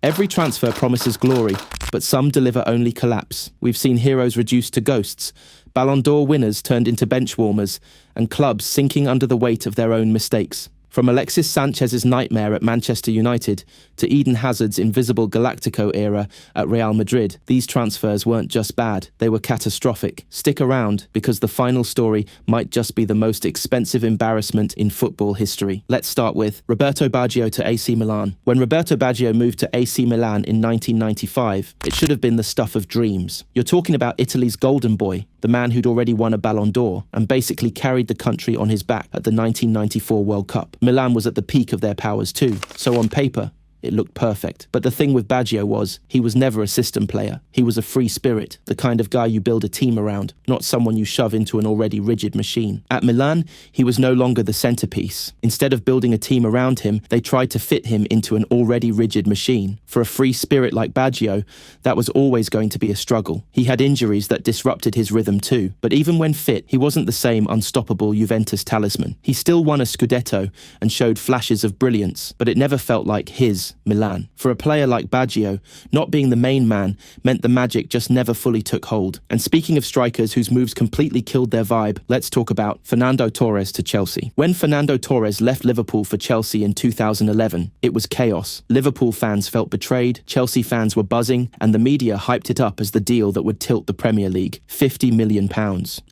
Every transfer promises glory, but some deliver only collapse. We've seen heroes reduced to ghosts, Ballon d'Or winners turned into bench warmers, and clubs sinking under the weight of their own mistakes. From Alexis Sanchez's nightmare at Manchester United to Eden Hazard's invisible Galáctico era at Real Madrid, these transfers weren't just bad, they were catastrophic. Stick around, because the final story might just be the most expensive embarrassment in football history. Let's start with Roberto Baggio to AC Milan. When Roberto Baggio moved to AC Milan in 1995, it should have been the stuff of dreams. You're talking about Italy's golden boy, the man who'd already won a Ballon d'Or and basically carried the country on his back at the 1994 World Cup. Milan was at the peak of their powers too, so on paper, it looked perfect. But the thing with Baggio was, he was never a system player. He was a free spirit, the kind of guy you build a team around, not someone you shove into an already rigid machine. At Milan, he was no longer the centerpiece. Instead of building a team around him, they tried to fit him into an already rigid machine. For a free spirit like Baggio, that was always going to be a struggle. He had injuries that disrupted his rhythm too, but even when fit, he wasn't the same unstoppable Juventus talisman. He still won a Scudetto and showed flashes of brilliance, but it never felt like his Milan. For a player like Baggio, not being the main man meant the magic just never fully took hold. And speaking of strikers whose moves completely killed their vibe, let's talk about Fernando Torres to Chelsea. When Fernando Torres left Liverpool for Chelsea in 2011, it was chaos. Liverpool fans felt betrayed, Chelsea fans were buzzing, and the media hyped it up as the deal that would tilt the Premier League, £50 million.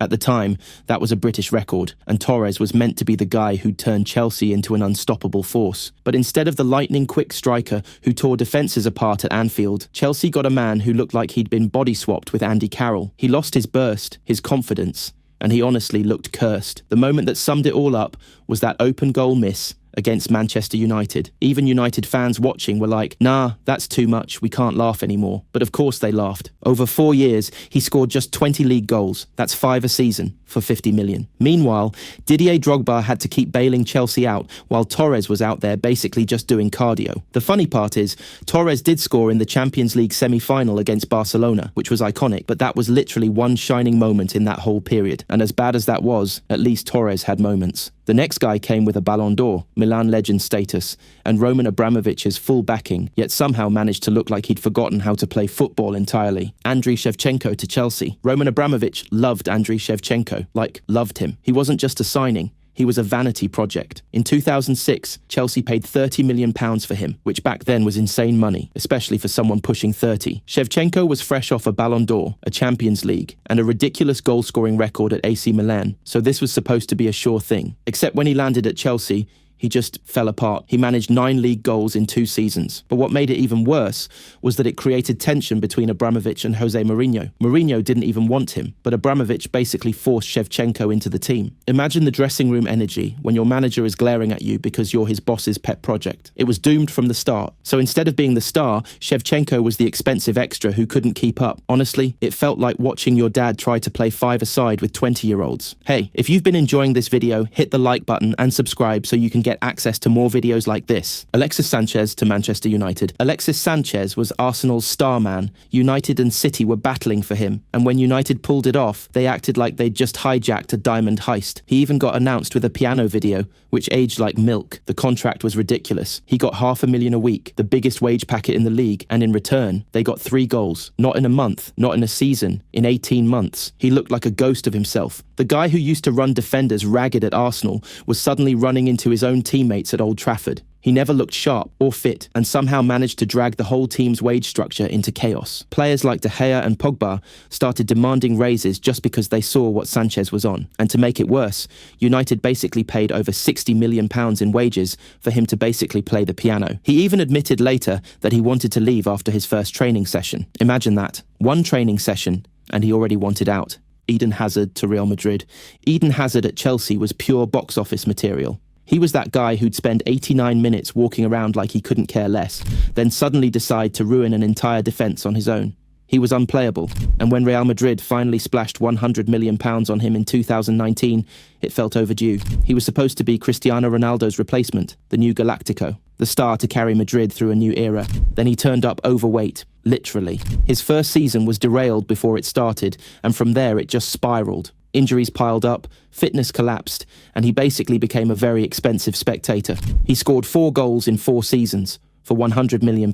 At the time, that was a British record, and Torres was meant to be the guy who'd turn Chelsea into an unstoppable force. But instead of the lightning-quick striker who tore defences apart at Anfield, Chelsea got a man who looked like he'd been body-swapped with Andy Carroll. He lost his burst, his confidence, and he honestly looked cursed. The moment that summed it all up was that open goal miss against Manchester United. Even United fans watching were like, nah, that's too much, we can't laugh anymore. But of course they laughed. Over 4 years, he scored just 20 league goals. That's 5 a season for 50 million. Meanwhile, Didier Drogba had to keep bailing Chelsea out while Torres was out there basically just doing cardio. The funny part is, Torres did score in the Champions League semi-final against Barcelona, which was iconic, but that was literally one shining moment in that whole period. And as bad as that was, at least Torres had moments. The next guy came with a Ballon d'Or, Milan legend status, and Roman Abramovich's full backing, yet somehow managed to look like he'd forgotten how to play football entirely. Andriy Shevchenko to Chelsea. Roman Abramovich loved Andriy Shevchenko, loved him. He wasn't just a signing. He was a vanity project. In 2006, Chelsea paid £30 million for him, which back then was insane money, especially for someone pushing 30. Shevchenko was fresh off a Ballon d'Or, a Champions League, and a ridiculous goal-scoring record at AC Milan, so this was supposed to be a sure thing. Except when he landed at Chelsea, he just fell apart. He managed 9 league goals in 2 seasons. But what made it even worse was that it created tension between Abramovich and Jose Mourinho. Mourinho didn't even want him, but Abramovich basically forced Shevchenko into the team. Imagine the dressing room energy when your manager is glaring at you because you're his boss's pet project. It was doomed from the start. So instead of being the star, Shevchenko was the expensive extra who couldn't keep up. Honestly, it felt like watching your dad try to play five-a-side with 20-year-olds. Hey, if you've been enjoying this video, hit the like button and subscribe so you can get access to more videos like this. Alexis Sánchez to Manchester United. Alexis Sánchez was Arsenal's star man. United and City were battling for him, and when United pulled it off, they acted like they'd just hijacked a diamond heist. He even got announced with a piano video, which aged like milk. The contract was ridiculous. He got $500,000 a week, the biggest wage packet in the league, and in return, they got 3 goals. Not in a month, not in a season, in 18 months. He looked like a ghost of himself. The guy who used to run defenders ragged at Arsenal was suddenly running into his own teammates at Old Trafford. He never looked sharp or fit and somehow managed to drag the whole team's wage structure into chaos. Players like De Gea and Pogba started demanding raises just because they saw what Sanchez was on. And to make it worse, United basically paid over £60 million in wages for him to basically play the piano. He even admitted later that he wanted to leave after his first training session. Imagine that. 1 training session and he already wanted out. Eden Hazard to Real Madrid. Eden Hazard at Chelsea was pure box office material. He was that guy who'd spend 89 minutes walking around like he couldn't care less, then suddenly decide to ruin an entire defence on his own. He was unplayable, and when Real Madrid finally splashed £100 million on him in 2019, it felt overdue. He was supposed to be Cristiano Ronaldo's replacement, the new Galáctico, the star to carry Madrid through a new era. Then he turned up overweight, literally. His first season was derailed before it started, and from there it just spiralled. Injuries piled up, fitness collapsed, and he basically became a very expensive spectator. He scored 4 goals in 4 seasons, for £100 million.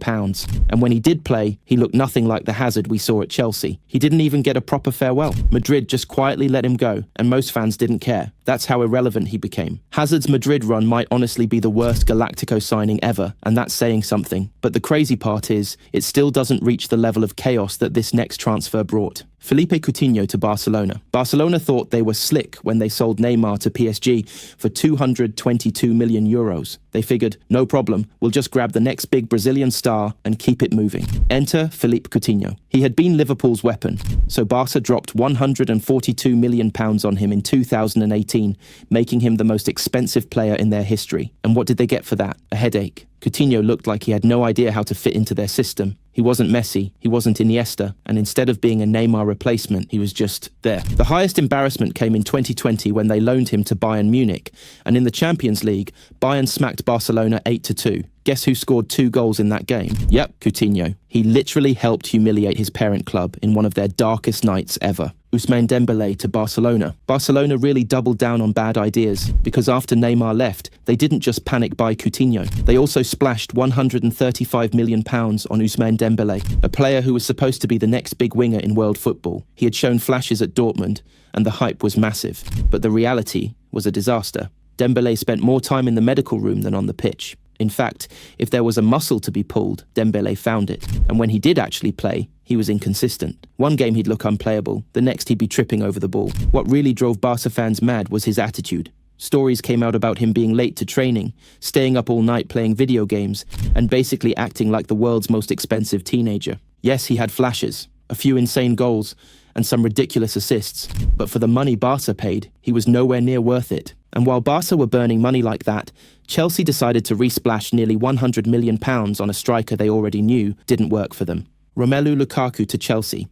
And when he did play, he looked nothing like the Hazard we saw at Chelsea. He didn't even get a proper farewell. Madrid just quietly let him go, and most fans didn't care. That's how irrelevant he became. Hazard's Madrid run might honestly be the worst Galáctico signing ever, and that's saying something. But the crazy part is, it still doesn't reach the level of chaos that this next transfer brought. Philippe Coutinho to Barcelona. Barcelona thought they were slick when they sold Neymar to PSG for €222 million. They figured, no problem, we'll just grab the next big Brazilian star and keep it moving. Enter Philippe Coutinho. He had been Liverpool's weapon, so Barca dropped £142 million on him in 2018, making him the most expensive player in their history. And what did they get for that? A headache. Coutinho looked like he had no idea how to fit into their system. He wasn't Messi, he wasn't Iniesta, and instead of being a Neymar replacement, he was just there. The highest embarrassment came in 2020 when they loaned him to Bayern Munich, and in the Champions League, Bayern smacked Barcelona 8-2. Guess who scored 2 goals in that game? Yep, Coutinho. He literally helped humiliate his parent club in one of their darkest nights ever. Ousmane Dembélé to Barcelona. Barcelona really doubled down on bad ideas, because after Neymar left, they didn't just panic buy Coutinho. They also splashed £135 million on Ousmane Dembélé, a player who was supposed to be the next big winger in world football. He had shown flashes at Dortmund, and the hype was massive. But the reality was a disaster. Dembélé spent more time in the medical room than on the pitch. In fact, if there was a muscle to be pulled, Dembélé found it. And when he did actually play, he was inconsistent. One game he'd look unplayable, the next he'd be tripping over the ball. What really drove Barca fans mad was his attitude. Stories came out about him being late to training, staying up all night playing video games, and basically acting like the world's most expensive teenager. Yes, he had flashes, a few insane goals, and some ridiculous assists, but for the money Barca paid, he was nowhere near worth it. And while Barca were burning money like that, Chelsea decided to resplash nearly £100 million on a striker they already knew didn't work for them. Romelu Lukaku to Chelsea.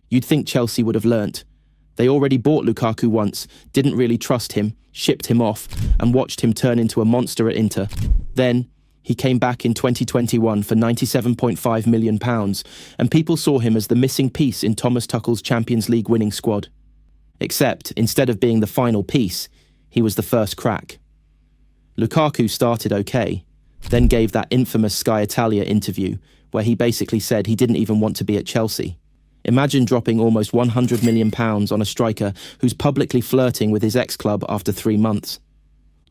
You'd think Chelsea would have learnt. They already bought Lukaku once, didn't really trust him, shipped him off, and watched him turn into a monster at Inter. Then, he came back in 2021 for £97.5 million, and people saw him as the missing piece in Thomas Tuchel's Champions League winning squad. Except, instead of being the final piece, he was the first crack. Lukaku started okay, then gave that infamous Sky Italia interview, where he basically said he didn't even want to be at Chelsea. Imagine dropping almost £100 million on a striker who's publicly flirting with his ex-club after 3 months.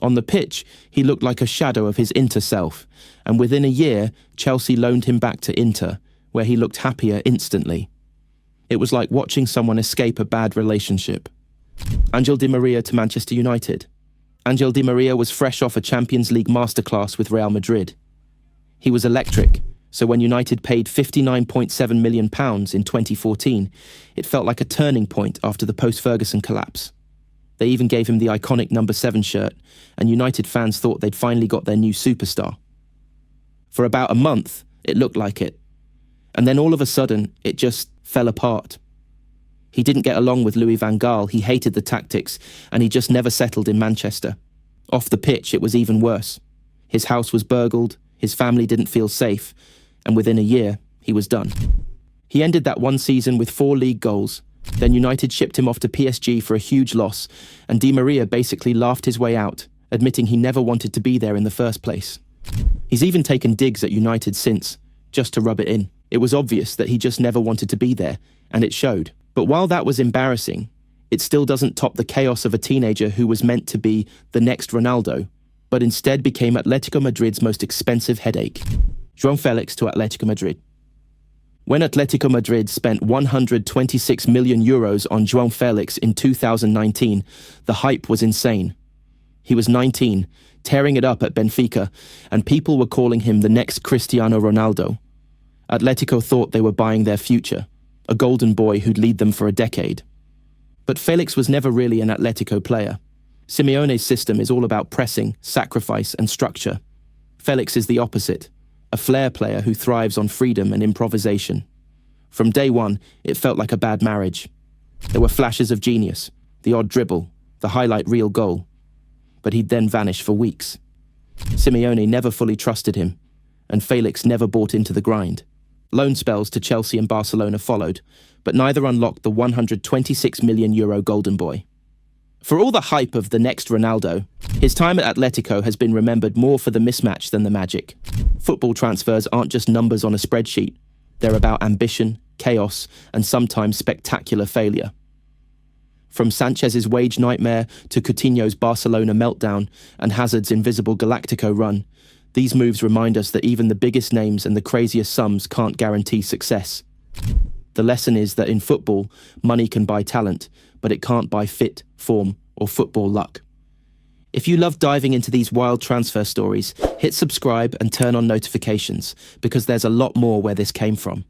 On the pitch, he looked like a shadow of his Inter self, and within a year, Chelsea loaned him back to Inter, where he looked happier instantly. It was like watching someone escape a bad relationship. Ángel Di María to Manchester United. Ángel Di María was fresh off a Champions League masterclass with Real Madrid. He was electric, so when United paid £59.7 million in 2014, it felt like a turning point after the post-Ferguson collapse. They even gave him the iconic number 7 shirt, and United fans thought they'd finally got their new superstar. For about a month, it looked like it. And then all of a sudden, it just fell apart. He didn't get along with Louis van Gaal, he hated the tactics, and he just never settled in Manchester. Off the pitch, it was even worse. His house was burgled, his family didn't feel safe, and within a year, he was done. He ended that one season with 4 league goals. Then United shipped him off to PSG for a huge loss, and Di Maria basically laughed his way out, admitting he never wanted to be there in the first place. He's even taken digs at United since, just to rub it in. It was obvious that he just never wanted to be there, and it showed. But while that was embarrassing, it still doesn't top the chaos of a teenager who was meant to be the next Ronaldo, but instead became Atletico Madrid's most expensive headache. João Félix to Atletico Madrid. When Atletico Madrid spent €126 million on João Félix in 2019, the hype was insane. He was 19, tearing it up at Benfica, and people were calling him the next Cristiano Ronaldo. Atletico thought they were buying their future, a golden boy who'd lead them for a decade. But Felix was never really an Atletico player. Simeone's system is all about pressing, sacrifice, and structure. Felix is the opposite, a flair player who thrives on freedom and improvisation. From day one, it felt like a bad marriage. There were flashes of genius, the odd dribble, the highlight reel goal. But he'd then vanish for weeks. Simeone never fully trusted him, and Felix never bought into the grind. Loan spells to Chelsea and Barcelona followed, but neither unlocked the €126 million golden boy. For all the hype of the next Ronaldo, his time at Atletico has been remembered more for the mismatch than the magic. Football transfers aren't just numbers on a spreadsheet. They're about ambition, chaos, and sometimes spectacular failure. From Sanchez's wage nightmare to Coutinho's Barcelona meltdown and Hazard's invisible Galáctico run, these moves remind us that even the biggest names and the craziest sums can't guarantee success. The lesson is that in football, money can buy talent, but it can't buy fit, form, or football luck. If you love diving into these wild transfer stories, hit subscribe and turn on notifications, because there's a lot more where this came from.